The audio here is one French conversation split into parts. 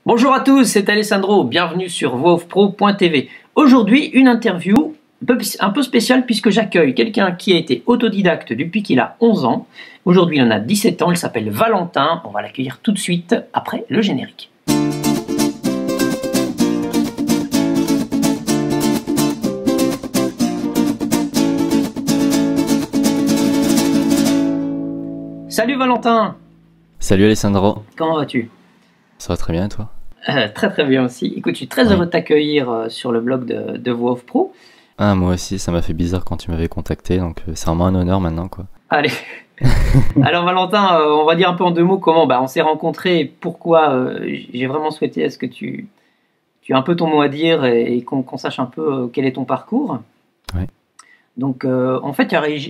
Bonjour à tous, c'est Alessandro, bienvenue sur voixoffpro.tv. Aujourd'hui, une interview un peu spéciale puisque j'accueille quelqu'un qui a été autodidacte depuis qu'il a 11 ans. Aujourd'hui, il en a 17 ans, il s'appelle Valentin. On va l'accueillir tout de suite après le générique. Salut Valentin. Salut Alessandro. Comment vas-tu? Ça va très bien et toi? Très très bien aussi. Écoute, je suis très heureux de t'accueillir sur le blog de Voix Off Pro. Ah, moi aussi, ça m'a fait bizarre quand tu m'avais contacté, donc c'est vraiment un honneur maintenant, quoi. Allez. Alors Valentin, on va dire un peu en deux mots comment on s'est rencontrés et pourquoi j'ai vraiment souhaité à ce que tu as un peu ton mot à dire et qu'on sache un peu quel est ton parcours. Ouais. Donc en fait,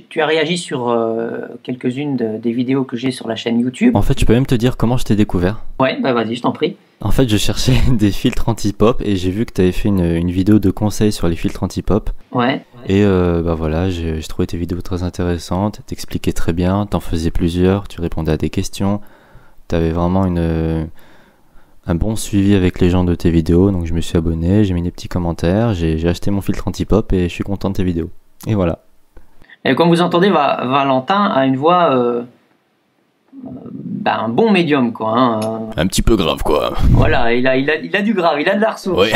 tu as réagi sur quelques-unes des vidéos que j'ai sur la chaîne YouTube. En fait, je peux même te dire comment je t'ai découvert. Ouais, bah vas-y, je t'en prie. En fait, je cherchais des filtres anti-pop et j'ai vu que tu avais fait une vidéo de conseils sur les filtres anti-pop. Ouais. Et bah voilà, j'ai trouvé tes vidéos très intéressantes, t'expliquais très bien, t'en faisais plusieurs, tu répondais à des questions. T'avais vraiment un bon suivi avec les gens de tes vidéos, donc je me suis abonné, j'ai mis des petits commentaires, j'ai acheté mon filtre anti-pop et je suis content de tes vidéos. Et voilà. Et comme vous entendez, Valentin a une voix, un bon médium, quoi. Hein. Un petit peu grave, quoi. Voilà, il a du grave, il a de la ressource. Ouais.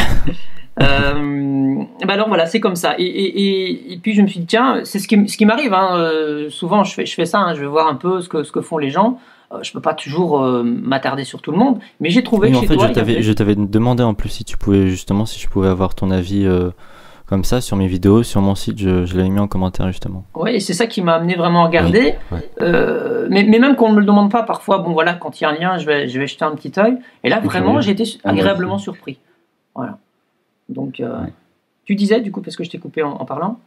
Alors voilà, c'est comme ça. Et puis je me suis dit, tiens, c'est ce qui m'arrive. Hein. Souvent, je fais ça, hein, je vais voir un peu ce que font les gens. Je peux pas toujours m'attarder sur tout le monde, mais j'ai trouvé que chez toi... Je t'avais demandé en plus si tu pouvais, justement, si je pouvais avoir ton avis... comme ça, sur mes vidéos, sur mon site, je l'avais mis en commentaire justement. Oui, et c'est ça qui m'a amené vraiment à regarder. Oui, ouais. Mais même qu'on ne me le demande pas, parfois, bon voilà, quand il y a un lien, je vais jeter un petit œil. Et là, vraiment, j'ai été agréablement surpris. Voilà. Donc, tu disais, du coup, parce que je t'ai coupé en parlant?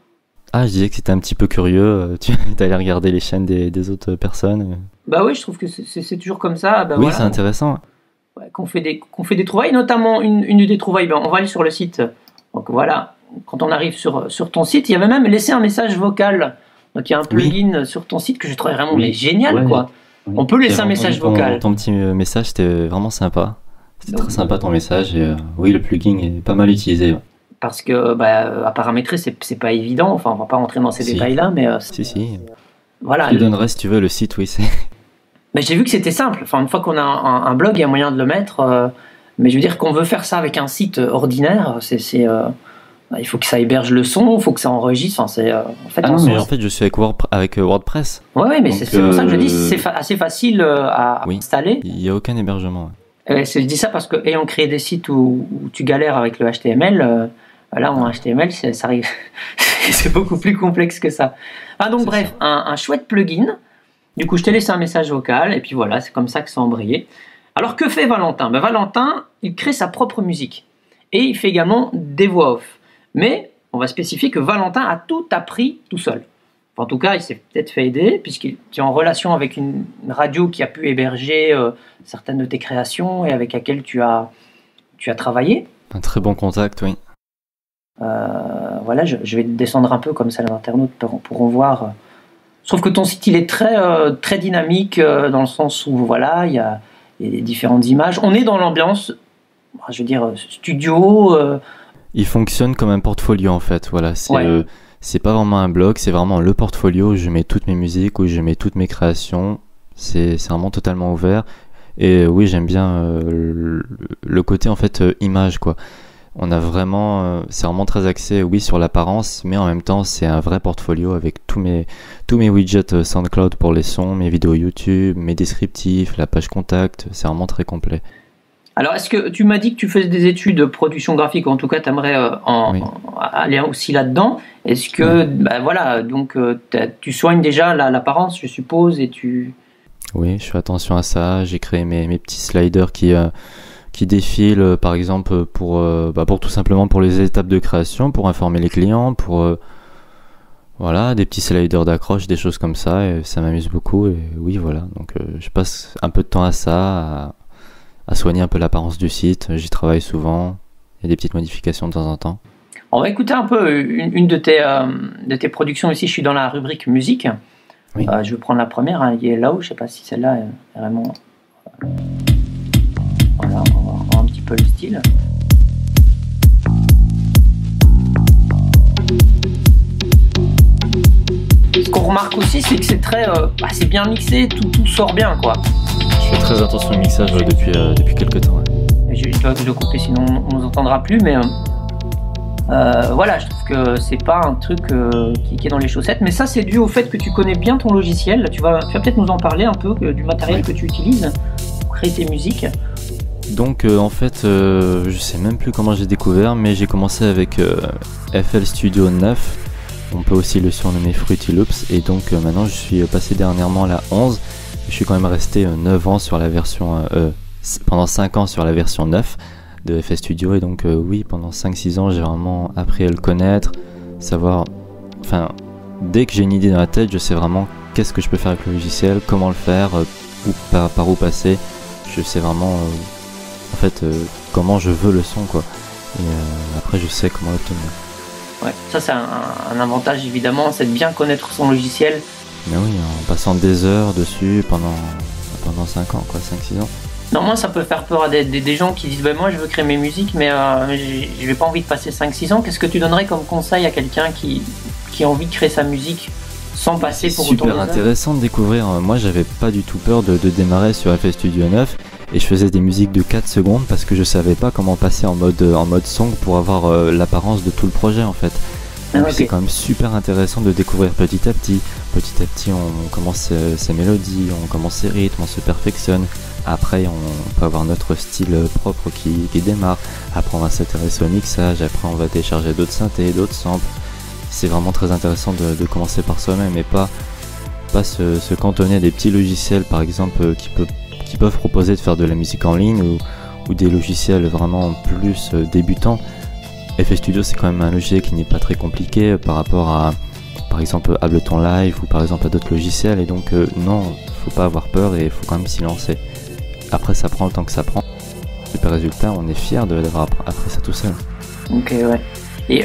Ah, je disais que c'était un petit peu curieux, tu allais regarder les chaînes des autres personnes. Bah oui, je trouve que c'est toujours comme ça. Bah, oui, voilà, c'est intéressant. Ouais, qu'on fait des trouvailles, notamment une des trouvailles, on va aller sur le site. Donc voilà. Quand on arrive sur ton site, il y avait même laissé un message vocal. Donc il y a un plugin sur ton site que je trouvais vraiment génial, quoi. Oui. On peut laisser un message vocal. Ton petit message, c'était vraiment sympa. C'était très sympa ton message. Et, oui, le plugin est pas mal utilisé. Parce que à paramétrer, c'est pas évident. Enfin, on va pas rentrer dans ces détails-là, mais si. Voilà. Je te donnerai si tu veux le site, oui. Mais j'ai vu que c'était simple. Enfin, une fois qu'on a un blog, il y a moyen de le mettre. Mais je veux dire qu'on veut faire ça avec un site ordinaire, il faut que ça héberge le son, il faut que ça enregistre. Enfin, en fait, je suis avec WordPress. Ouais, mais c'est pour ça que je dis c'est assez facile à installer. Il n'y a aucun hébergement. Je dis ça parce que ayant créé des sites où tu galères avec le HTML, là en HTML, ça arrive. C'est beaucoup plus complexe que ça. Donc bref, un chouette plugin. Du coup, je t'ai laissé un message vocal et puis voilà, c'est comme ça que ça a embrayé. Alors que fait Valentin? Valentin, il crée sa propre musique et il fait également des voix off. Mais on va spécifier que Valentin a tout appris tout seul. Enfin, en tout cas, il s'est peut-être fait aider puisqu'il est en relation avec une radio qui a pu héberger certaines de tes créations et avec laquelle tu as travaillé. Un très bon contact, oui. Voilà, je vais descendre un peu comme ça les internautes pourront voir. Je trouve que ton site il est très dynamique dans le sens où voilà, il y a des différentes images. On est dans l'ambiance, je veux dire, studio. Il fonctionne comme un portfolio en fait, voilà. C'est pas vraiment un blog, c'est vraiment le portfolio où je mets toutes mes musiques, où je mets toutes mes créations. C'est vraiment totalement ouvert. Et oui, j'aime bien le côté en fait image, quoi. On a vraiment, c'est vraiment très axé, oui, sur l'apparence, mais en même temps, c'est un vrai portfolio avec tous mes widgets SoundCloud pour les sons, mes vidéos YouTube, mes descriptifs, la page contact. C'est vraiment très complet. Alors, est-ce que tu m'as dit que tu faisais des études de production graphique, ou en tout cas, tu aimerais aller aussi là-dedans? Est-ce que, voilà, donc tu soignes déjà l'apparence, je suppose, et tu... Oui, je fais attention à ça. J'ai créé mes petits sliders qui défilent, par exemple, pour tout simplement pour les étapes de création, pour informer les clients, pour voilà, des petits sliders d'accroche, des choses comme ça, et ça m'amuse beaucoup. Et oui, voilà, donc je passe un peu de temps à ça, à soigner un peu l'apparence du site. J'y travaille souvent. Il y a des petites modifications de temps en temps. On va écouter un peu une de tes productions ici. Je suis dans la rubrique musique. Oui. Je vais prendre la première, hein, Yellow. Je ne sais pas si celle-là est vraiment... Voilà, on va voir un petit peu peu le style. Ce qu'on remarque aussi, c'est que c'est très, c'est bien mixé, tout sort bien, quoi. Je fais très attention au mixage depuis quelques temps. Ouais. Je dois couper, sinon on nous entendra plus, mais voilà, je trouve que c'est pas un truc qui est dans les chaussettes, mais ça c'est dû au fait que tu connais bien ton logiciel. Tu vas peut-être nous en parler un peu du matériel que tu utilises pour créer tes musiques. Donc en fait, je sais même plus comment j'ai découvert, mais j'ai commencé avec FL Studio 9. On peut aussi le surnommer Fruity Loops, et donc maintenant je suis passé dernièrement à la 11. Je suis quand même resté 9 ans sur la version, pendant 5 ans sur la version 9 de FL Studio, et donc oui, pendant 5-6 ans j'ai vraiment appris à le connaître, savoir, enfin, dès que j'ai une idée dans la tête, je sais vraiment qu'est-ce que je peux faire avec le logiciel, comment le faire, par où passer, je sais vraiment en fait comment je veux le son, quoi, et après je sais comment l'obtenir. Ouais, ça c'est un avantage évidemment, c'est de bien connaître son logiciel. Mais oui, en passant des heures dessus pendant 5 ans, quoi, 5-6 ans. Non, moi ça peut faire peur à des gens qui disent moi je veux créer mes musiques, mais j'ai pas envie de passer 5-6 ans. Qu'est-ce que tu donnerais comme conseil à quelqu'un qui a envie de créer sa musique sans passer pour autant super intéressant de découvrir. Moi j'avais pas du tout peur de démarrer sur FL Studio 9, et je faisais des musiques de 4 secondes parce que je savais pas comment passer en mode song pour avoir l'apparence de tout le projet en fait. Donc c'est quand même super intéressant de découvrir petit à petit. Petit à petit on commence ses mélodies, on commence ses rythmes, on se perfectionne. Après on peut avoir notre style propre qui démarre. Après on va s'intéresser au mixage, après on va télécharger d'autres synthés, d'autres samples. C'est vraiment très intéressant de commencer par soi-même et pas se cantonner à des petits logiciels par exemple qui peuvent proposer de faire de la musique en ligne, ou des logiciels vraiment plus débutants. FL Studio c'est quand même un logiciel qui n'est pas très compliqué par rapport à par exemple Ableton Live ou par exemple à d'autres logiciels, et donc non, faut pas avoir peur et il faut quand même s'y lancer. Après ça prend le temps que ça prend. Super résultat, on est fiers d'avoir appris ça tout seul. Ok, ouais. Et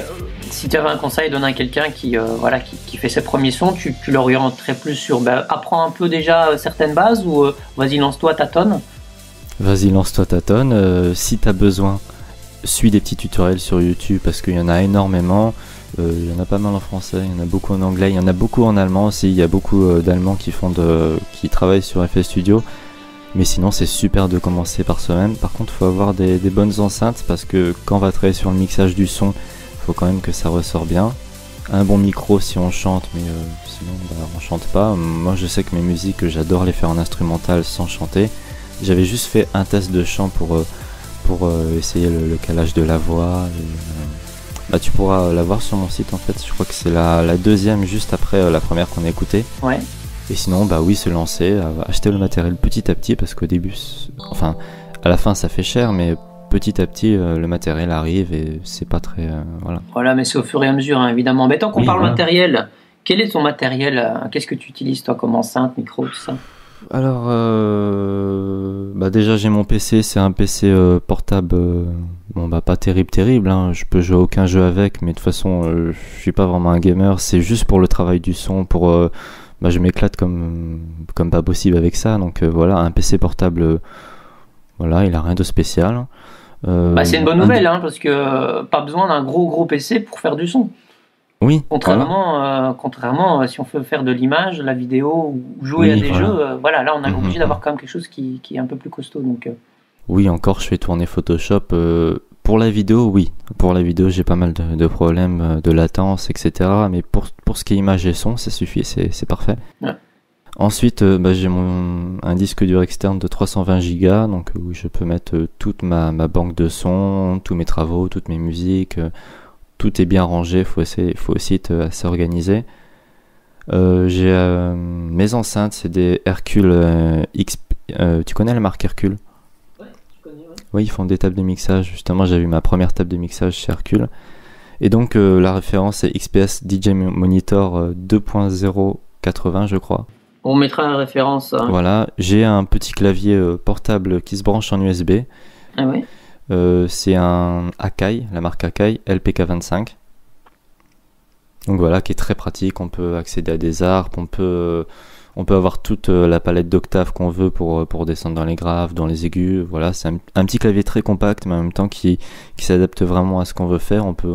si tu avais un conseil à donner à quelqu'un qui fait ses premiers sons, tu l'orienterais plus sur apprends un peu déjà certaines bases, ou vas-y lance-toi, tâtonne. Vas-y lance-toi, tâtonne. Si t'as besoin, suis des petits tutoriels sur YouTube parce qu'il y en a énormément. Il y en a pas mal en français, il y en a beaucoup en anglais, il y en a beaucoup en allemand aussi. Il y a beaucoup d'Allemands qui travaillent sur FL Studio. Mais sinon c'est super de commencer par soi-même. Par contre il faut avoir des bonnes enceintes parce que quand on va travailler sur le mixage du son, il faut quand même que ça ressort bien. Un bon micro si on chante, mais sinon on chante pas. Moi je sais que mes musiques, j'adore les faire en instrumental sans chanter. J'avais juste fait un test de chant pour essayer le calage de la voix. Tu pourras la voir sur mon site en fait. Je crois que c'est la deuxième juste après la première qu'on a écoutée. Ouais. Et sinon oui, se lancer, acheter le matériel petit à petit parce qu'au début, à la fin ça fait cher, mais petit à petit le matériel arrive et c'est pas très voilà. Voilà, mais c'est au fur et à mesure hein, évidemment. Mais tant qu'on parle matériel, quel est ton matériel? Qu'est-ce que tu utilises toi comme enceinte, micro, tout ça? Alors déjà j'ai mon PC, c'est un PC portable, pas terrible hein. Je peux jouer à aucun jeu avec, mais de toute façon je suis pas vraiment un gamer, c'est juste pour le travail du son, pour je m'éclate comme pas possible avec ça, donc voilà, un PC portable, voilà, il a rien de spécial. C'est une bonne nouvelle hein, parce que pas besoin d'un gros PC pour faire du son. Oui. Contrairement si on veut faire de l'image, la vidéo ou jouer à des jeux, là on est obligé d'avoir quand même quelque chose qui est un peu plus costaud. Donc, Oui, encore je fais tourner Photoshop. Pour la vidéo, oui. Pour la vidéo, j'ai pas mal de problèmes de latence, etc. Mais pour ce qui est image et son, ça suffit, c'est parfait. Ouais. Ensuite, j'ai un disque dur externe de 320 Go, donc où je peux mettre toute ma banque de sons, tous mes travaux, toutes mes musiques. Tout est bien rangé, faut aussi être assez organisé. J'ai mes enceintes, c'est des Hercule X. Tu connais la marque Hercule? Ouais, je connais. Ouais. Oui, ils font des tables de mixage. Justement, j'ai eu ma première table de mixage chez Hercule. Et donc la référence est XPS DJ Monitor 2.080, je crois. On mettra la référence. Hein. Voilà, j'ai un petit clavier portable qui se branche en USB. Ah oui. C'est un Akai, la marque Akai LPK25. Donc voilà, qui est très pratique. On peut accéder à des harpes, on peut On peut avoir toute la palette d'octaves qu'on veut pour descendre dans les graves, dans les aigus. Voilà, c'est un petit clavier très compact, mais en même temps qui s'adapte vraiment à ce qu'on veut faire. On peut,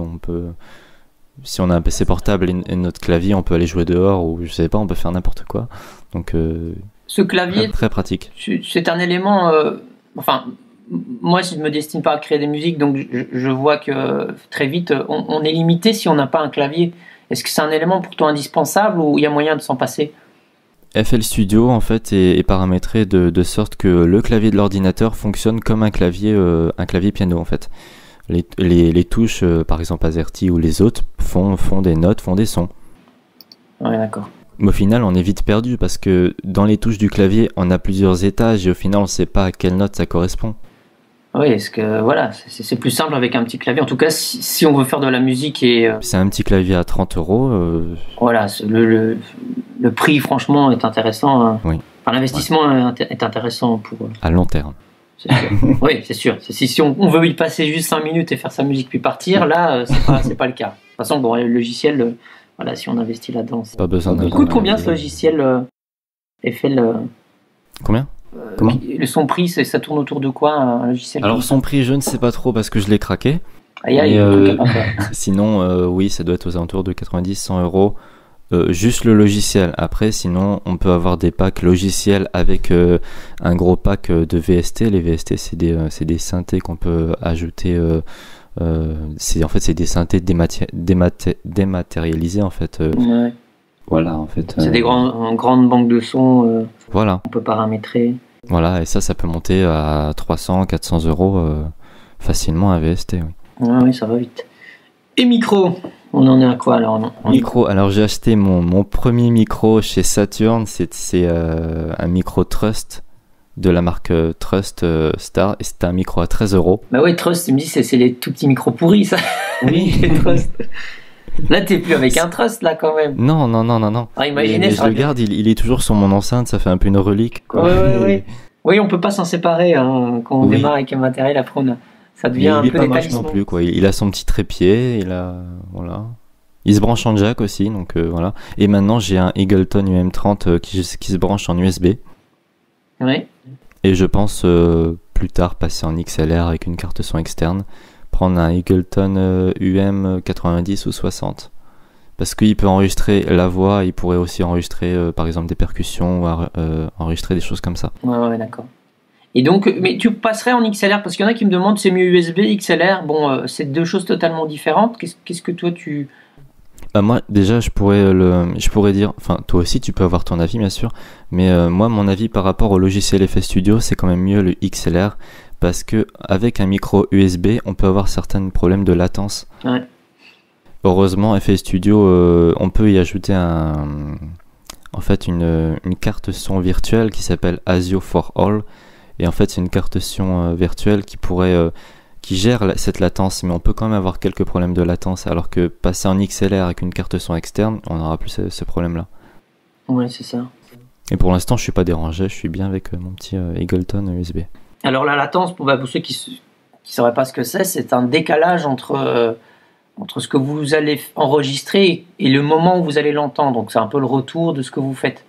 si on a un PC portable et notre clavier, on peut aller jouer dehors ou je sais pas, on peut faire n'importe quoi. Donc, ce clavier, très pratique. C'est un élément. Enfin, moi, je ne me destine pas à créer des musiques, donc je vois que très vite, on est limité si on n'a pas un clavier. Est-ce que c'est un élément pour toi indispensable ou il y a moyen de s'en passer? FL Studio en fait est paramétré de sorte que le clavier de l'ordinateur fonctionne comme un clavier piano en fait. Les touches, par exemple AZERTY ou les autres, font des notes, font des sons. Ouais, d'accord. Mais au final, on est vite perdu parce que dans les touches du clavier, on a plusieurs étages et au final, on ne sait pas à quelle note ça correspond. Oui, est-ce que voilà, c'est plus simple avec un petit clavier. En tout cas, si on veut faire de la musique et c'est un petit clavier à 30 €. Voilà, le prix, franchement, est intéressant. Oui. Enfin, l'investissement est intéressant pour. À long terme. C'est sûr. Oui, c'est sûr. Si on veut y passer juste 5 minutes et faire sa musique puis partir, là, c'est pas le cas. De toute façon, bon, le logiciel, voilà, si on investit là-dedans, pas besoin il coûte combien ce logiciel FL Combien Comment son prix, ça tourne autour de quoi un logiciel? Alors son prix, je ne sais pas trop parce que je l'ai craqué. Sinon, oui, ça doit être aux alentours de 90-100 €. Juste le logiciel. Après, sinon, on peut avoir des packs logiciels avec un gros pack de VST. Les VST, c'est des synthés qu'on peut ajouter. C'est des synthés dématérialisés en fait. Ouais. Voilà, en fait. C'est des grandes banques de sons. Voilà. On peut paramétrer. Voilà, et ça peut monter à 300-400 € facilement à VST. Oui. Oui, ça va vite. Et micro, on en est à quoi alors? Micro, alors j'ai acheté mon premier micro chez Saturn, c'est un micro Trust de la marque Trust Star, et c'était un micro à 13 €. Bah ouais, Trust, tu me dis, c'est les tout petits micros pourris, ça. Oui. Les Trust. Là, t'es plus avec un Trust, là, quand même. Non. Ah, imaginez, mais je le garde, il est toujours sur mon enceinte, ça fait un peu une relique, quoi. Ouais. Oui, on peut pas s'en séparer hein, quand on démarre avec un matériel. Après, ça devient un peu des talismans. Non plus, quoi. Il a son petit trépied, voilà. Il se branche en jack aussi, donc voilà. Et maintenant, j'ai un Eagleton UM30 qui se branche en USB. Oui. Et je pense plus tard passer en XLR avec une carte son externe. Prendre un Eagleton UM90 ou 60. Parce qu'il peut enregistrer la voix, il pourrait aussi enregistrer par exemple des percussions ou enregistrer des choses comme ça. Ouais, d'accord. Et donc, mais tu passerais en XLR parce qu'il y en a qui me demandent c'est mieux USB, XLR. Bon, c'est deux choses totalement différentes. Qu'est-ce que toi tu. Bah moi déjà je pourrais dire, enfin toi aussi tu peux avoir ton avis bien sûr, mais moi mon avis par rapport au logiciel FL Studio c'est quand même mieux le XLR parce que avec un micro USB on peut avoir certains problèmes de latence. Ouais. Heureusement FL Studio on peut y ajouter une carte son virtuelle qui s'appelle ASIO for All et en fait c'est une carte son virtuelle qui gère cette latence, mais on peut quand même avoir quelques problèmes de latence, alors que passer en XLR avec une carte son externe, on n'aura plus ce problème-là. Ouais, c'est ça. Et pour l'instant, je suis pas dérangé, je suis bien avec mon petit Eagleton USB. Alors la latence, pour ceux qui sauraient pas ce que c'est un décalage entre ce que vous allez enregistrer et le moment où vous allez l'entendre. Donc c'est un peu le retour de ce que vous faites.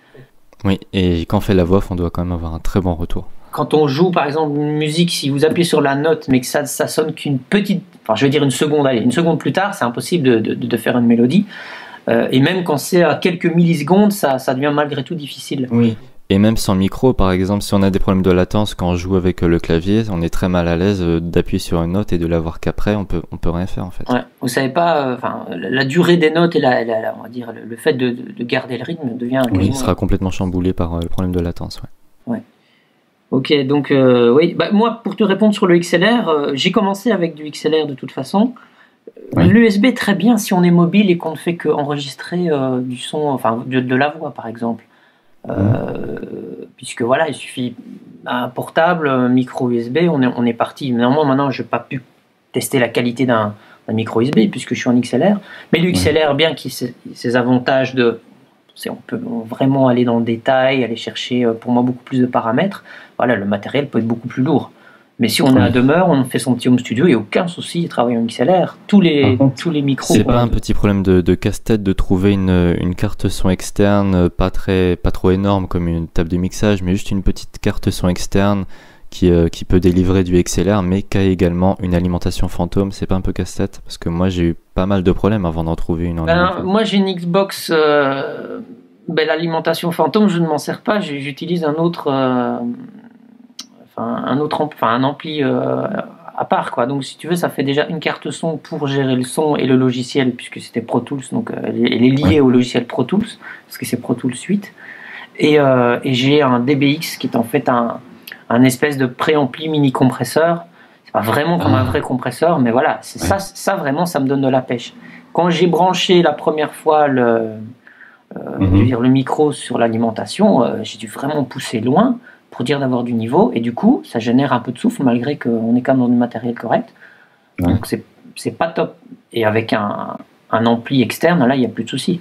Oui, et quand on fait la voix, on doit quand même avoir un très bon retour. Quand on joue par exemple une musique, si vous appuyez sur la note mais que ça sonne qu'une petite, enfin je vais dire une seconde plus tard, c'est impossible de faire une mélodie. Et même quand c'est à quelques millisecondes, ça devient malgré tout difficile. Oui. Et même sans micro, par exemple, si on a des problèmes de latence quand on joue avec le clavier, on est très mal à l'aise d'appuyer sur une note et de la voir qu'après, on peut rien faire en fait. Ouais. Vous savez pas, la durée des notes et on va dire le fait de garder le rythme devient. Oui, il sera complètement chamboulé par le problème de latence. Ouais. Ok, donc oui. Moi, pour te répondre sur le XLR, j'ai commencé avec du XLR de toute façon. Oui. L'USB est très bien si on est mobile et qu'on ne fait qu'enregistrer du son, enfin de la voix par exemple. Puisque voilà, il suffit un portable, un micro USB, on est parti. Néanmoins, maintenant, je n'ai pas pu tester la qualité d'un micro USB puisque je suis en XLR. Mais le XLR, bien qu'il ait ses avantages on peut vraiment aller dans le détail, aller chercher pour moi beaucoup plus de paramètres. Voilà, le matériel peut être beaucoup plus lourd. Mais si on est à demeure, on fait son petit home studio, il n'y a aucun souci, travailler en XLR. Tous les micros. C'est pas un petit problème de casse-tête de trouver une carte son externe pas trop énorme comme une table de mixage, mais juste une petite carte son externe qui peut délivrer du XLR, mais qui a également une alimentation fantôme. C'est pas un peu casse-tête? Parce que moi, j'ai eu pas mal de problèmes avant d'en trouver une. Moi, j'ai une Xbox. L'alimentation fantôme, je ne m'en sers pas. J'utilise un autre. Un ampli à part, quoi. Donc si tu veux, ça fait déjà une carte son pour gérer le son et le logiciel, puisque c'était Pro Tools, donc elle est liée au logiciel Pro Tools, parce que c'est Pro Tools 8. Et j'ai un DBX qui est en fait un espèce de préampli mini compresseur. C'est pas vraiment comme un vrai compresseur, mais voilà, ça vraiment, ça me donne de la pêche. Quand j'ai branché la première fois le micro sur l'alimentation, j'ai dû vraiment pousser loin pour dire d'avoir du niveau, et du coup ça génère un peu de souffle malgré qu'on est quand même dans du matériel correct. Donc c'est pas top. Et avec un ampli externe, là il n'y a plus de soucis,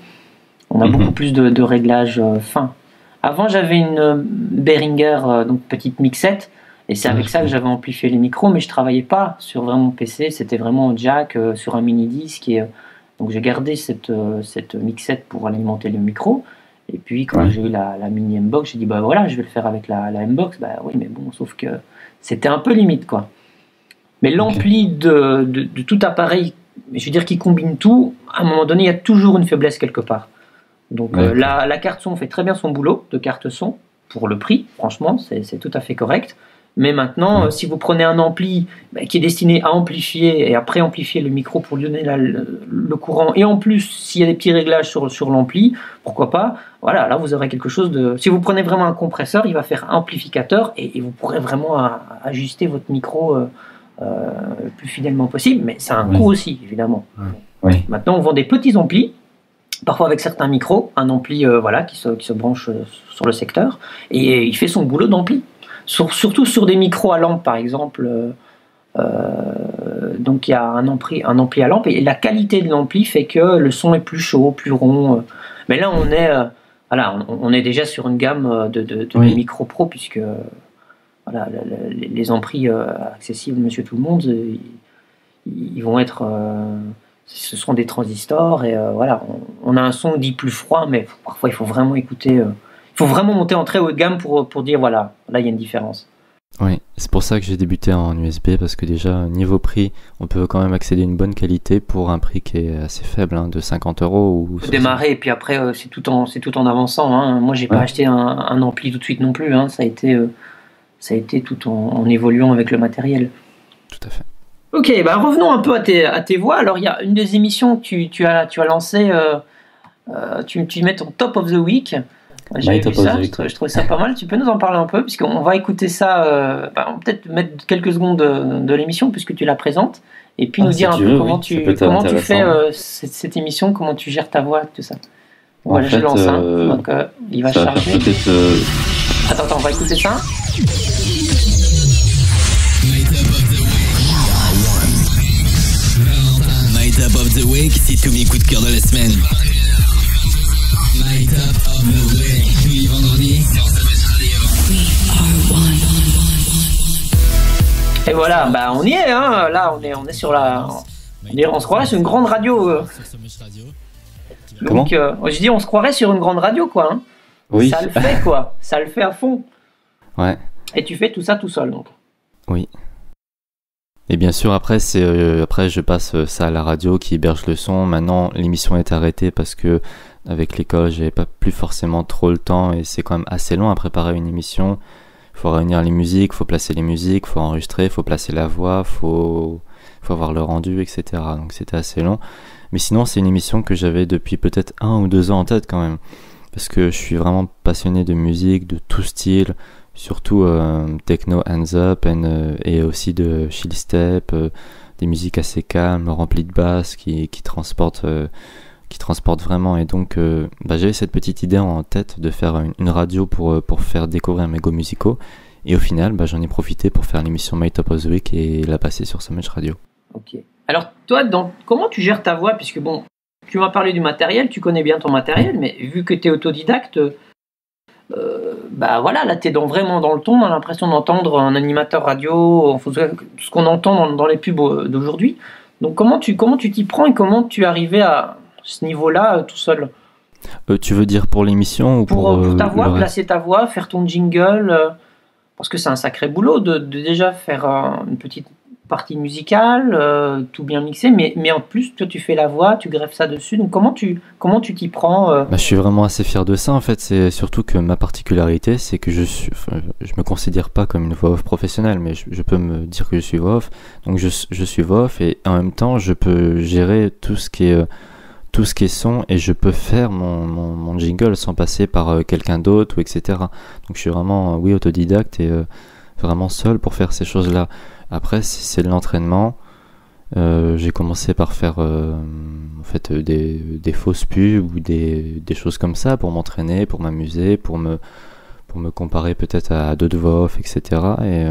on a beaucoup plus de réglages fins. Avant j'avais une Behringer, donc petite mixette, et c'est avec ça que j'avais amplifié les micros, mais je travaillais pas sur vraiment PC, c'était vraiment jack sur un mini disque, et donc j'ai gardé cette mixette pour alimenter le micro. Et puis quand j'ai eu la mini M-Box, j'ai dit bah voilà, je vais le faire avec la M-Box. Bah oui, mais bon, sauf que c'était un peu limite, quoi. Mais l'ampli de tout appareil, je veux dire, qui combine tout, à un moment donné, il y a toujours une faiblesse quelque part. Donc la carte son fait très bien son boulot de carte son pour le prix, franchement, c'est tout à fait correct. Mais maintenant, si vous prenez un ampli qui est destiné à amplifier et à préamplifier le micro pour lui donner le courant, et en plus, s'il y a des petits réglages sur l'ampli, pourquoi pas, voilà, là vous aurez quelque chose de... Si vous prenez vraiment un compresseur, il va faire amplificateur, et vous pourrez vraiment ajuster votre micro le plus fidèlement possible, mais c'est un coût aussi, évidemment. Maintenant, on vend des petits amplis, parfois avec certains micros, un ampli qui se branche sur le secteur, et il fait son boulot d'ampli. Surtout sur des micros à lampe, par exemple. Donc il y a un ampli à lampe, et la qualité de l'ampli fait que le son est plus chaud, plus rond. Mais là on est déjà sur une gamme de micro pro, puisque les amplis accessibles Monsieur Tout le Monde, ils vont être, ce seront des transistors, et on a un son dit plus froid, mais parfois il faut vraiment écouter. Il faut vraiment monter en très haut de gamme pour dire voilà, là il y a une différence. Oui, c'est pour ça que j'ai débuté en USB, parce que déjà niveau prix, on peut quand même accéder à une bonne qualité pour un prix qui est assez faible, de 50 €. Ou démarrer, et puis après c'est tout en avançant. Moi j'ai pas acheté un ampli tout de suite non plus. Ça a été tout en évoluant avec le matériel. Tout à fait. Ok, revenons un peu à tes voix. Alors il y a une des émissions que tu as lancé, tu mets ton Top of the Week. J'ai vu ça, je trouvais ça pas mal. Tu peux nous en parler un peu, puisqu'on va écouter ça, on va peut-être mettre quelques secondes de l'émission puisque tu la présentes, et puis nous dire un peu comment tu fais cette émission, comment tu gères ta voix, tout ça. Voilà, je lance, donc il va charger. Attends, on va écouter ça. My Top of the Week, c'est tous mes coups de cœur de la semaine. My Top of the Week, tous les vendredis sur Summer Radio. Et voilà, on y est, là on est sur on se croirait sur une grande radio. Donc, je dis, on se croirait sur une grande radio, quoi. Oui. Ça le fait, quoi. Ça le fait à fond. Ouais. Et tu fais tout ça tout seul, donc. Oui. Et bien sûr, après je passe ça à la radio qui héberge le son. Maintenant, l'émission est arrêtée parce que avec l'école, j'avais pas plus forcément trop le temps, et c'est quand même assez long à préparer une émission. Il faut réunir les musiques, il faut placer les musiques, il faut enregistrer, il faut placer la voix, il faut avoir le rendu, etc. Donc c'était assez long. Mais sinon, c'est une émission que j'avais depuis peut-être 1 ou 2 ans en tête quand même. Parce que je suis vraiment passionné de musique, de tout style, surtout techno hands up, et aussi de chill step, des musiques assez calmes, remplies de basses, qui transportent vraiment. Et donc j'avais cette petite idée en tête de faire une radio pour faire découvrir mes goûts musicaux, et au final j'en ai profité pour faire l'émission My Top of the Week et la passer sur Summer Radio. Ok. Alors toi, comment tu gères ta voix, puisque tu m'as parlé du matériel, tu connais bien ton matériel, mais vu que tu es autodidacte, bah voilà, là, vraiment dans le ton, on a l'impression d'entendre un animateur radio, enfin, ce qu'on entend dans les pubs d'aujourd'hui. Donc comment tu t'y prends et comment tu es arrivé à ce niveau-là tout seul? Tu veux dire pour l'émission ou pour ta le voix, reste? placer ta voix, faire ton jingle, parce que c'est un sacré boulot de déjà faire une petite partie musicale, tout bien mixé, mais en plus, toi, tu fais la voix, tu greffes ça dessus. Donc comment tu t'y prends Bah, je suis vraiment assez fier de ça en fait. C'est surtout que ma particularité, c'est que je me considère pas comme une voix off professionnelle, mais je peux me dire que je suis voix off. Donc je suis voix off et en même temps, je peux gérer tout ce qui est son et je peux faire mon jingle sans passer par quelqu'un d'autre ou etc. Donc je suis vraiment oui autodidacte et vraiment seul pour faire ces choses-là. Après c'est de l'entraînement. J'ai commencé par faire en fait des fausses pubs ou des choses comme ça pour m'entraîner, pour m'amuser, pour me comparer peut-être à d'autres voix off, etc. Et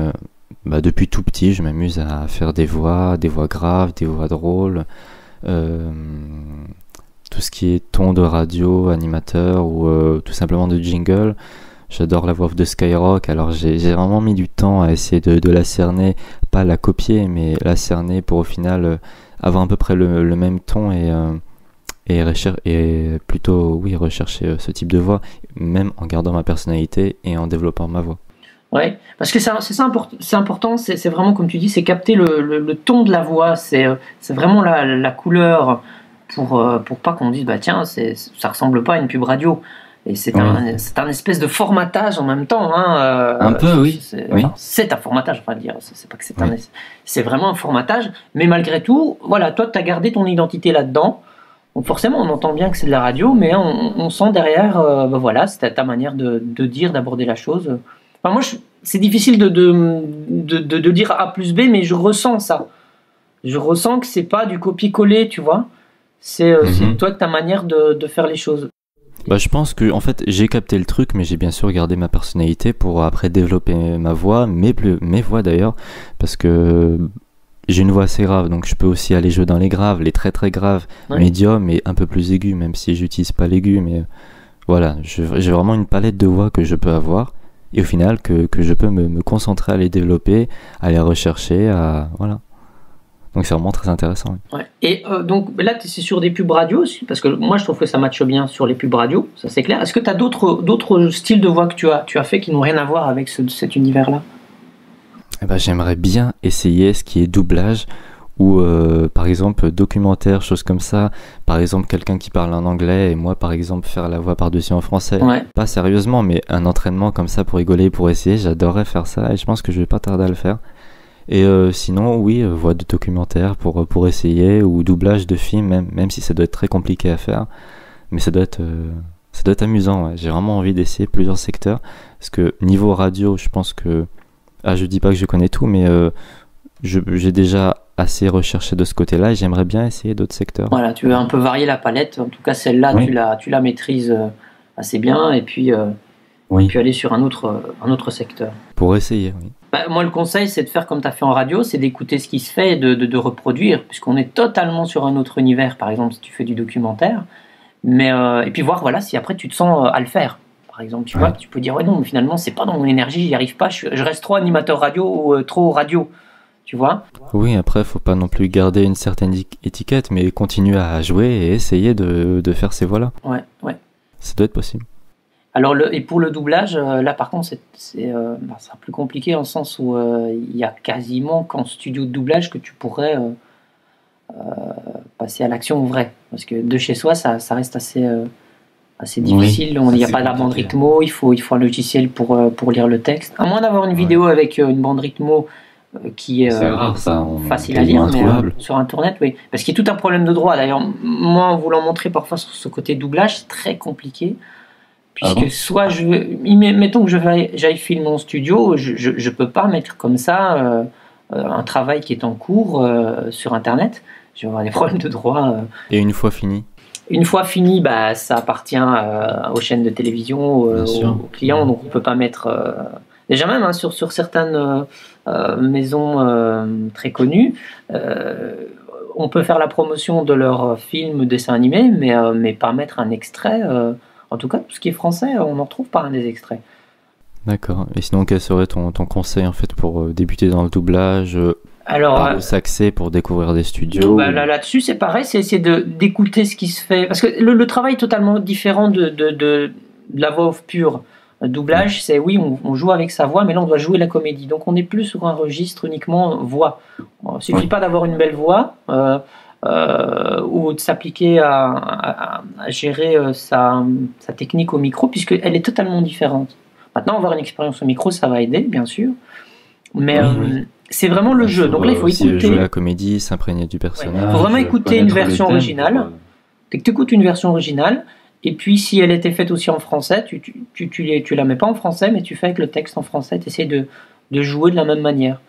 bah, depuis tout petit, je m'amuse à faire des voix graves, des voix drôles, tout ce qui est ton de radio, animateur ou tout simplement de jingle. J'adore la voix off de Skyrock, alors j'ai vraiment mis du temps à essayer de la cerner, pas la copier, mais la cerner pour au final avoir à peu près le même ton et plutôt oui, rechercher ce type de voix, même en gardant ma personnalité et en développant ma voix. Ouais, parce que c'est important, c'est vraiment comme tu dis, c'est capter le ton de la voix, c'est vraiment la couleur pour pas qu'on dise bah tiens, ça ressemble pas à une pub radio. Et c'est un espèce de formatage en même temps. Hein, un peu, oui. C'est un formatage, on va dire. C'est pas que c'est vraiment un formatage. Mais malgré tout, voilà, toi, tu as gardé ton identité là-dedans. Donc forcément, on entend bien que c'est de la radio, mais on sent derrière, bah voilà, c'est ta manière de dire, d'aborder la chose. Enfin, moi, c'est difficile de dire A plus B, mais je ressens ça. Je ressens que c'est pas du copier-coller, tu vois. C'est toi, ta manière de faire les choses. Bah, je pense que en fait j'ai capté le truc, mais j'ai bien sûr gardé ma personnalité pour après développer ma voix, mes voix d'ailleurs, parce que j'ai une voix assez grave, donc je peux aussi aller jouer dans les graves, les très très graves, médium et un peu plus aigus, même si j'utilise pas l'aigu, mais voilà, j'ai vraiment une palette de voix que je peux avoir et au final que je peux me concentrer à les développer, à les rechercher, voilà. Donc c'est vraiment très intéressant. Oui. Ouais. Et donc là, c'est sur des pubs radio aussi, parce que moi je trouve que ça matche bien sur les pubs radio, ça c'est clair. Est-ce que tu as d'autres styles de voix que tu as fait qui n'ont rien à voir avec cet univers-là? Eh ben, j'aimerais bien essayer ce qui est doublage ou par exemple documentaire, choses comme ça. Par exemple quelqu'un qui parle en anglais et moi par exemple faire la voix par-dessus en français. Ouais. Pas sérieusement, mais un entraînement comme ça pour rigoler, pour essayer. J'adorerais faire ça et je pense que je vais pas tarder à le faire. Et sinon, oui, voix de documentaire pour essayer, ou doublage de film, même si ça doit être très compliqué à faire. Mais ça doit être amusant, ouais. J'ai vraiment envie d'essayer plusieurs secteurs. Parce que niveau radio, je pense que... je dis pas que je connais tout, mais j'ai déjà assez recherché de ce côté-là et j'aimerais bien essayer d'autres secteurs. Voilà, tu veux un peu varier la palette. En tout cas, celle-là, oui. tu la maîtrises assez bien. Et puis, puis aller sur un autre secteur. Pour essayer, oui. Bah, moi, le conseil, c'est de faire comme tu as fait en radio, c'est d'écouter ce qui se fait et de reproduire, puisqu'on est totalement sur un autre univers, par exemple, si tu fais du documentaire. Mais, et puis voir voilà, si après tu te sens à le faire. Par exemple, tu vois, tu peux dire, ouais, non, mais finalement, c'est pas dans mon énergie, j'y arrive pas, je reste trop animateur radio ou trop radio. Tu vois ? Oui, après, faut pas non plus garder une certaine étiquette, mais continuer à jouer et essayer de faire ces voix-là. Ouais. Ça doit être possible. Alors, et pour le doublage, là par contre, c'est plus compliqué en le sens où il y a quasiment qu'en studio de doublage que tu pourrais passer à l'action vraie. Parce que de chez soi, ça reste assez difficile. Il n'y a pas la bande rythmo, il faut un logiciel pour lire le texte. À moins d'avoir une vidéo avec une bande rythmo qui est rare, ça, facile à lire, mais sur Internet, oui. Parce qu'il y a tout un problème de droit. D'ailleurs, moi, en voulant montrer parfois sur ce côté doublage, c'est très compliqué. Puisque soit mettons que j'aille filmer en studio, je peux pas mettre comme ça un travail qui est en cours sur Internet. Je vais avoir des problèmes de droit. Et une fois fini? Une fois fini, ça appartient aux chaînes de télévision, aux clients, donc on peut pas mettre... déjà même sur certaines maisons très connues, on peut faire la promotion de leurs films, dessins animés, mais pas mettre un extrait... En tout cas, tout ce qui est français, on en trouve pas des extraits. D'accord. Et sinon, quel serait ton conseil en fait pour débuter dans le doublage, Alors, où s'axer pour découvrir des studios? là-dessus, c'est pareil, c'est essayer d'écouter ce qui se fait. Parce que le travail est totalement différent de la voix off pure. Le doublage, c'est oui, on joue avec sa voix, mais là, on doit jouer la comédie. Donc, on n'est plus sur un registre uniquement voix. Il ne suffit pas d'avoir une belle voix ou de s'appliquer à gérer sa technique au micro, puisqu'elle est totalement différente. Maintenant, avoir une expérience au micro, ça va aider, bien sûr. Mais c'est vraiment le jeu. Donc là, il faut écouter. Jouer la comédie, s'imprégner du personnage. Il faut vraiment écouter une version originale. Dès que tu écoutes une version originale, et puis si elle était faite aussi en français, tu la mets pas en français, mais tu fais avec le texte en français, tu essaies de jouer de la même manière.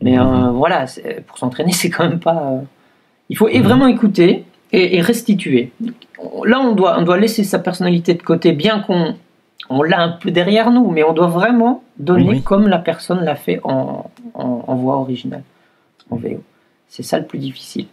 Mais voilà, pour s'entraîner, c'est quand même pas... Il faut vraiment écouter et restituer. Là, on doit laisser sa personnalité de côté, bien qu'on l'a un peu derrière nous, mais on doit vraiment donner comme la personne l'a fait en voix originale, en VO. C'est ça le plus difficile.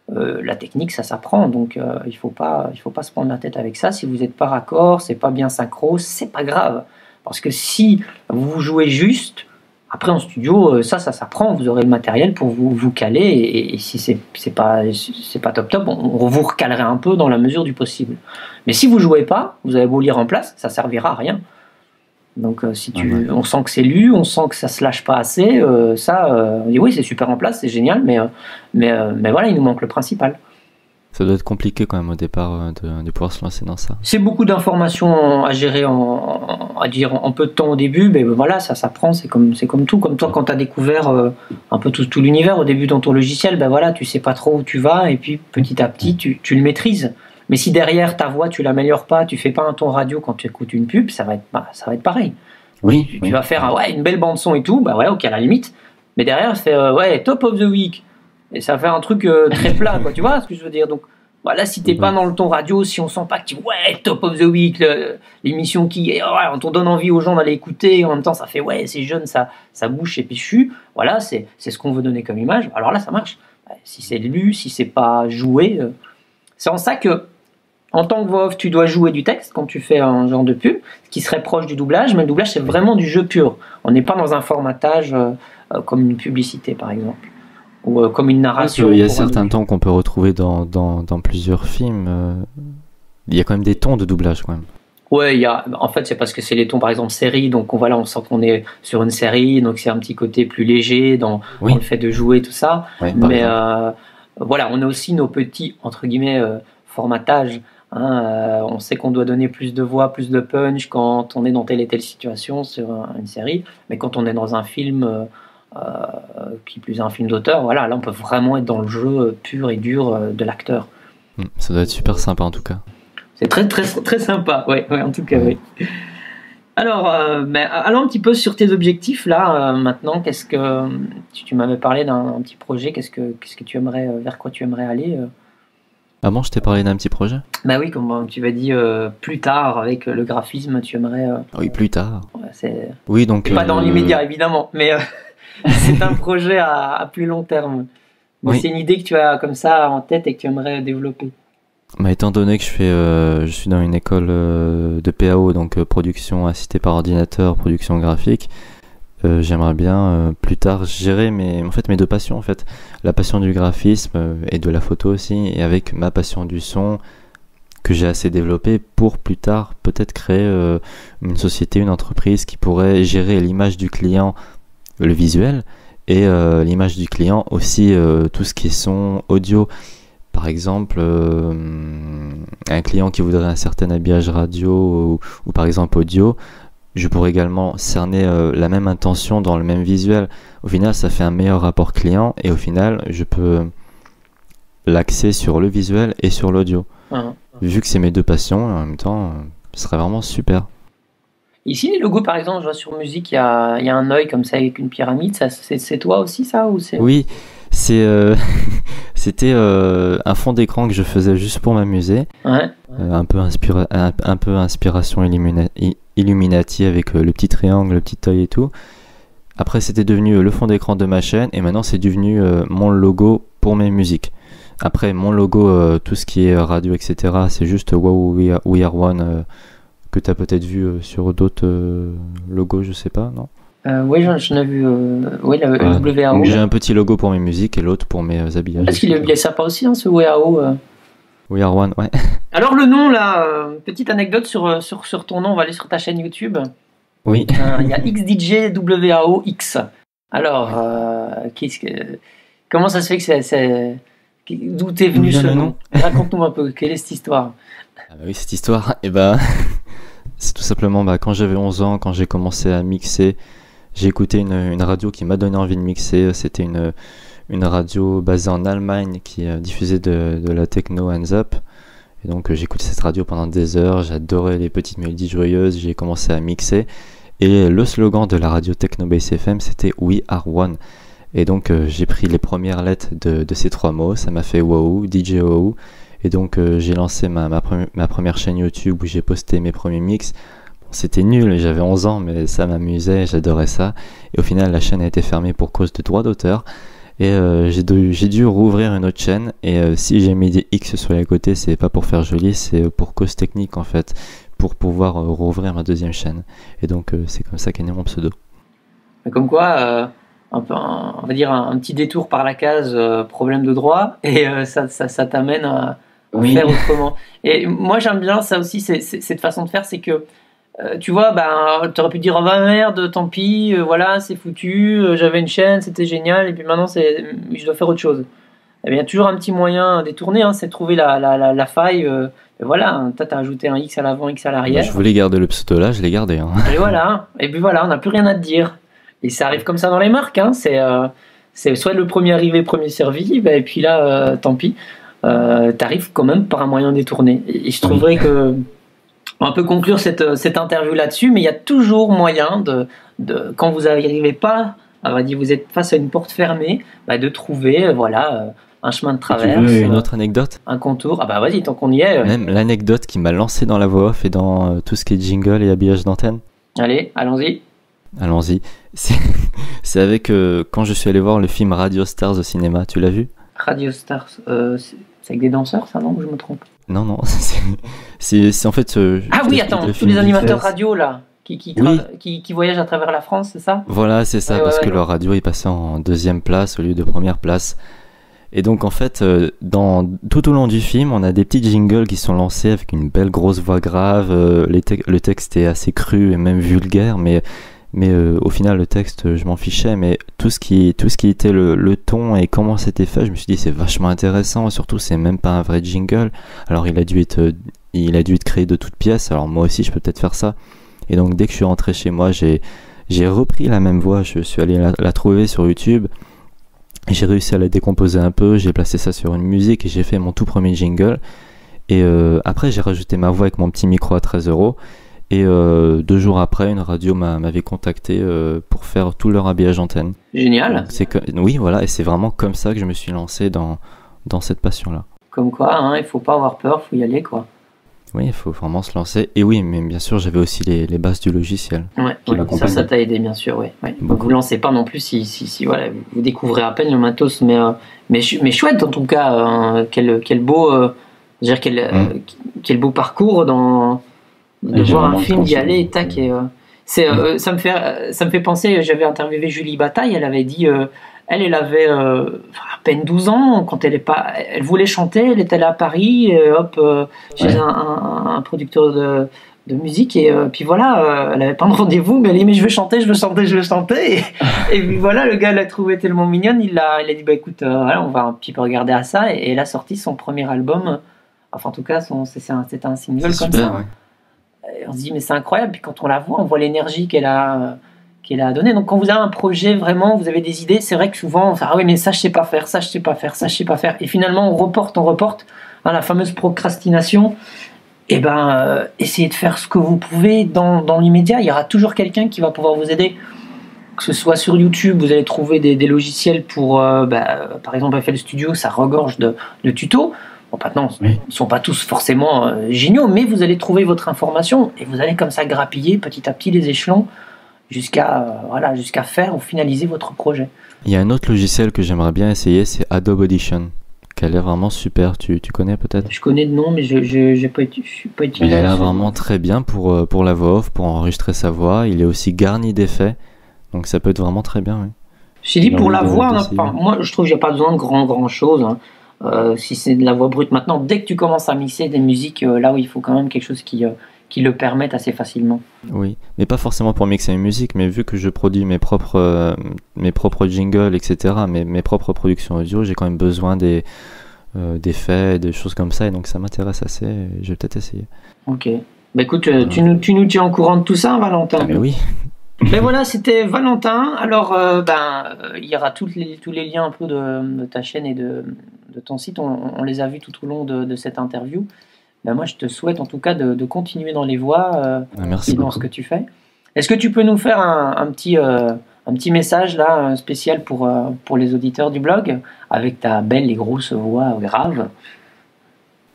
La technique, ça s'apprend, donc il faut pas se prendre la tête avec ça. Si vous n'êtes pas raccord, c'est pas bien synchro, c'est pas grave, parce que si vous jouez juste, après en studio, ça s'apprend. Vous aurez le matériel pour vous caler, et si c'est pas top, on vous recalerait un peu dans la mesure du possible. Mais si vous jouez pas, vous avez beau lire en place, ça servira à rien. Donc on sent que c'est lu, on sent que ça se lâche pas assez, on dit oui, c'est super en place, c'est génial, mais voilà, il nous manque le principal. Ça doit être compliqué quand même au départ de pouvoir se lancer dans ça. C'est beaucoup d'informations à gérer en peu de temps au début, mais voilà, ça s'apprend, c'est comme tout. Comme toi, quand tu as découvert un peu tout l'univers au début dans ton logiciel, ben voilà, tu sais pas trop où tu vas, et puis petit à petit, tu le maîtrises. Mais si derrière ta voix, tu l'améliores pas, tu fais pas un ton radio quand tu écoutes une pub, ça va être pareil. Oui. Tu vas faire une belle bande son et tout, bah ouais, ok, à la limite. Mais derrière, c'est top of the week. Et ça fait un truc très plat, quoi. Tu vois ce que je veux dire? Donc voilà, si t'es pas dans le ton radio, si on sent pas que tu top of the week, l'émission qui on t'en donne envie aux gens d'aller écouter, et en même temps ça fait c'est jeune, ça bouge et péchu. Voilà, c'est ce qu'on veut donner comme image. Alors là, ça marche. Si c'est lu, si c'est pas joué, c'est en ça que en tant que voix off, tu dois jouer du texte quand tu fais un genre de pub, ce qui serait proche du doublage, mais le doublage, c'est vraiment du jeu pur. On n'est pas dans un formatage comme une publicité, par exemple, ou comme une narration. Il y a certains tons qu'on peut retrouver dans plusieurs films. Il y a quand même des tons de doublage, quand même. Ouais, en fait, c'est parce que c'est les tons, par exemple, série, donc on sent qu'on est sur une série, donc c'est un petit côté plus léger dans le fait de jouer, tout ça. Mais voilà, on a aussi nos petits, entre guillemets, formatages. On sait qu'on doit donner plus de voix, plus de punch quand on est dans telle et telle situation sur une série, mais quand on est dans un film, qui plus est un film d'auteur, voilà, là on peut vraiment être dans le jeu pur et dur de l'acteur. Ça doit être super sympa en tout cas. C'est très très très sympa, ouais, en tout cas, oui. Alors, allons un petit peu sur tes objectifs là. Maintenant, qu'est-ce que tu m'avais parlé d'un petit projet? Qu'est-ce que tu aimerais, vers quoi tu aimerais aller? Ah bon, je t'ai parlé d'un petit projet? Bah oui, comme tu m'as dit, plus tard, avec le graphisme, tu aimerais... Oui, plus tard. Oui, donc... Pas dans l'immédiat, évidemment, mais c'est un projet à plus long terme. Mais c'est une idée que tu as comme ça en tête et que tu aimerais développer. Étant donné que je suis dans une école de PAO, donc production assistée par ordinateur, production graphique, j'aimerais bien plus tard gérer mes deux passions en fait, la passion du graphisme et de la photo aussi, et avec ma passion du son que j'ai assez développée pour plus tard peut-être créer une société, une entreprise qui pourrait gérer l'image du client, le visuel, et l'image du client aussi, tout ce qui est son, audio. Par exemple, un client qui voudrait un certain habillage radio ou par exemple audio, je pourrais également cerner la même intention dans le même visuel. Au final, ça fait un meilleur rapport client et au final, je peux l'axer sur le visuel et sur l'audio. Vu que c'est mes deux passions, en même temps, ce serait vraiment super. Ici, les logos, par exemple, je vois sur musique, il y a un œil comme ça avec une pyramide. C'est toi aussi, ça ou c'est... Oui, c'était un fond d'écran que je faisais juste pour m'amuser. Un peu inspiration Illuminati avec le petit triangle, le petit œil et tout. Après, c'était devenu le fond d'écran de ma chaîne et maintenant c'est devenu mon logo pour mes musiques. Après, mon logo, tout ce qui est radio, etc., c'est juste Wow We Are One que tu as peut-être vu sur d'autres logos, je sais pas, non? Oui, j'en ai vu. Oui, le Voilà. WAO. Donc j'ai un petit logo pour mes musiques et l'autre pour mes habillages. Parce qu'il est sympa aussi, hein, ce WAO. We Are One, ouais. Alors le nom là, petite anecdote sur ton nom, on va aller sur ta chaîne YouTube. Oui. Il y a XDJWAOX. Alors, comment ça se fait que d'où t'es venu ce nom? Raconte-nous un peu, quelle est cette histoire? Ah bah oui, cette histoire, c'est tout simplement quand j'avais 11 ans, quand j'ai commencé à mixer, j'ai écouté une radio qui m'a donné envie de mixer. C'était une radio basée en Allemagne qui diffusait de la techno hands up. Et donc j'écoutais cette radio pendant des heures, j'adorais les petites mélodies joyeuses, j'ai commencé à mixer. Et le slogan de la radio Techno Bass FM, c'était We Are One. Et donc j'ai pris les premières lettres de ces 3 mots, ça m'a fait wow, DJ wow. Et donc j'ai lancé ma première chaîne YouTube où j'ai posté mes premiers mix. Bon, c'était nul, j'avais 11 ans, mais ça m'amusait, j'adorais ça. Et au final, la chaîne a été fermée pour cause de droits d'auteur. Et j'ai dû rouvrir une autre chaîne. Et si j'ai mis des X sur les côtés, c'est pas pour faire joli, c'est pour cause technique en fait, pour pouvoir rouvrir ma deuxième chaîne. Et donc c'est comme ça qu'est né mon pseudo. Comme quoi, on va dire un petit détour par la case problème de droit, et ça t'amène à faire autrement. Et moi j'aime bien ça aussi, cette façon de faire, c'est que tu vois, t'aurais pu dire oh bah merde, tant pis, voilà, c'est foutu, j'avais une chaîne, c'était génial, et puis maintenant je dois faire autre chose. Eh bien, il y a toujours un petit moyen détourné, hein, c'est de trouver la faille. Voilà, t'as ajouté un X à l'avant, X à l'arrière. Je voulais garder le pseudo là, je l'ai gardé. Hein. Et voilà, on n'a plus rien à te dire. Et ça arrive comme ça dans les marques, hein. C'est soit le premier arrivé, premier servi, et puis là, tant pis. T'arrives quand même par un moyen détourné. Et je trouverais que on peut conclure cette interview là-dessus, mais il y a toujours moyen quand vous n'arrivez pas, vous êtes face à une porte fermée, de trouver un chemin de traverse. Tu veux une autre anecdote? Un contour. Ah bah vas-y, tant qu'on y est. Même l'anecdote qui m'a lancé dans la voix off et dans tout ce qui est jingle et habillage d'antenne. Allez, allons-y. Allons-y. C'est avec quand je suis allé voir le film Radio Stars au cinéma, tu l'as vu? Radio Stars, c'est avec des danseurs, ça, non? Ou je me trompe? Non, c'est en fait... ah oui, attends, tous les animateurs radio, là, qui voyagent à travers la France, c'est ça? Voilà, c'est ça, parce que leur radio est passée en 2e place au lieu de 1re place. Et donc, en fait, tout au long du film, on a des petits jingles qui sont lancés avec une belle grosse voix grave. Le texte est assez cru et même vulgaire, mais au final, le texte, je m'en fichais. Mais tout ce qui était le ton et comment c'était fait, je me suis dit, c'est vachement intéressant. Et surtout, c'est même pas un vrai jingle. Alors, il a dû être créé de toutes pièces. Alors, moi aussi, je peux peut-être faire ça. Et donc, dès que je suis rentré chez moi, j'ai repris la même voix. Je suis allé la trouver sur YouTube. J'ai réussi à la décomposer un peu, j'ai placé ça sur une musique et j'ai fait mon tout premier jingle. Et après, j'ai rajouté ma voix avec mon petit micro à 13 €. Et 2 jours après, une radio m'avait contacté pour faire tout leur habillage antenne. Génial. Oui, voilà, et c'est vraiment comme ça que je me suis lancé dans cette passion-là. Comme quoi, hein, il faut pas avoir peur, il faut y aller, quoi. Oui, il faut vraiment se lancer. Et oui, mais bien sûr, j'avais aussi les bases du logiciel. Ouais, ça t'a aidé, bien sûr, oui. Donc vous ne lancez pas non plus si voilà, vous découvrez à peine le matos, mais chouette en tout cas. Hein, quel beau parcours de voir un film, d'y aller, tac. Et, ça me fait penser, j'avais interviewé Julie Bataille, elle avait dit... Elle avait à peine 12 ans quand elle voulait chanter, elle était là à Paris, chez un producteur de musique, et puis voilà, elle avait pas de rendez-vous, mais elle dit mais je veux chanter, et puis voilà, le gars l'a trouvée tellement mignonne, il a dit écoute, voilà, on va un petit peu regarder à ça, et elle a sorti son premier album, enfin en tout cas c'était un single comme super, ça. Ouais. Et on se dit mais c'est incroyable, puis quand on voit l'énergie qu'elle a donné. Donc quand vous avez un projet, vraiment, vous avez des idées, c'est vrai que souvent on fait ah oui mais ça je sais pas faire, et finalement on reporte, la fameuse procrastination. Et essayez de faire ce que vous pouvez dans l'immédiat. Il y aura toujours quelqu'un qui va pouvoir vous aider, que ce soit sur YouTube, vous allez trouver des logiciels pour par exemple FL Studio, ça regorge de tutos. Bon, maintenant, ils ne sont pas tous forcément géniaux, mais vous allez trouver votre information et vous allez comme ça grappiller petit à petit les échelons jusqu'à faire ou finaliser votre projet. Il y a un autre logiciel que j'aimerais bien essayer, c'est Adobe Audition, qui a l'air vraiment super. Tu connais peut-être? Je connais de nom, mais je suis pas utilisé. Il a l'air vraiment très bien pour la voix off, pour enregistrer sa voix. Il est aussi garni d'effets, donc ça peut être vraiment très bien. Oui. Je dit pour la voix, moi je trouve qu'il n'y a pas besoin de grand chose. Hein. Si c'est de la voix brute maintenant, dès que tu commences à mixer des musiques, là où il faut quand même quelque chose qui le permette assez facilement. Oui, mais pas forcément pour mixer une musique, mais vu que je produis mes propres jingles, etc., mes propres productions audio, j'ai quand même besoin d'effets, des choses comme ça, et donc ça m'intéresse assez, et je vais peut-être essayer. Ok. Bah écoute, tu nous tiens au courant de tout ça, Valentin? Ah mais oui. Ben voilà, c'était Valentin. Alors, il y aura tous les liens un peu de ta chaîne et de ton site. On les a vus tout au long de cette interview. Ben moi, je te souhaite en tout cas de continuer dans les voies merci et dans ce que tu fais. Est-ce que tu peux nous faire un petit message là spécial pour les auditeurs du blog avec ta belle et grosse voix grave?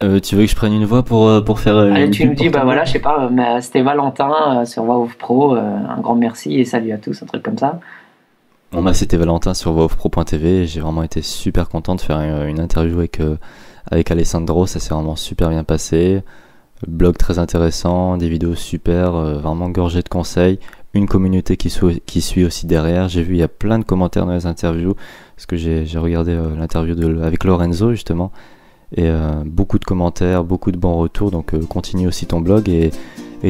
Tu veux que je prenne une voix pour faire Allez, tu nous dis, bah voilà, je sais pas, c'était Valentin sur Voix Off Pro, un grand merci et salut à tous, un truc comme ça. Bon, bah, c'était Valentin sur voixoffpro.tv, j'ai vraiment été super content de faire une interview avec Alessandro, ça s'est vraiment super bien passé. Blog très intéressant, des vidéos super, vraiment gorgées de conseils, une communauté qui suit aussi derrière. J'ai vu, il y a plein de commentaires dans les interviews, parce que j'ai regardé l'interview avec Lorenzo justement. Et beaucoup de commentaires, beaucoup de bons retours, donc continue aussi ton blog et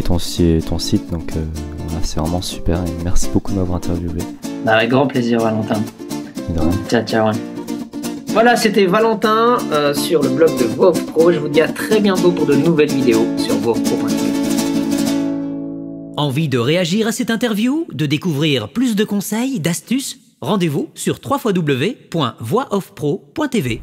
ton site, donc voilà, c'est vraiment super et merci beaucoup de m'avoir interviewé. Avec grand plaisir, Valentin. Ciao. Voilà, c'était Valentin sur le blog de Voix Off Pro. Je vous dis à très bientôt pour de nouvelles vidéos sur voixoffpro.tv. Envie de réagir à cette interview, de découvrir plus de conseils, d'astuces? Rendez-vous sur www.voixoffpro.tv.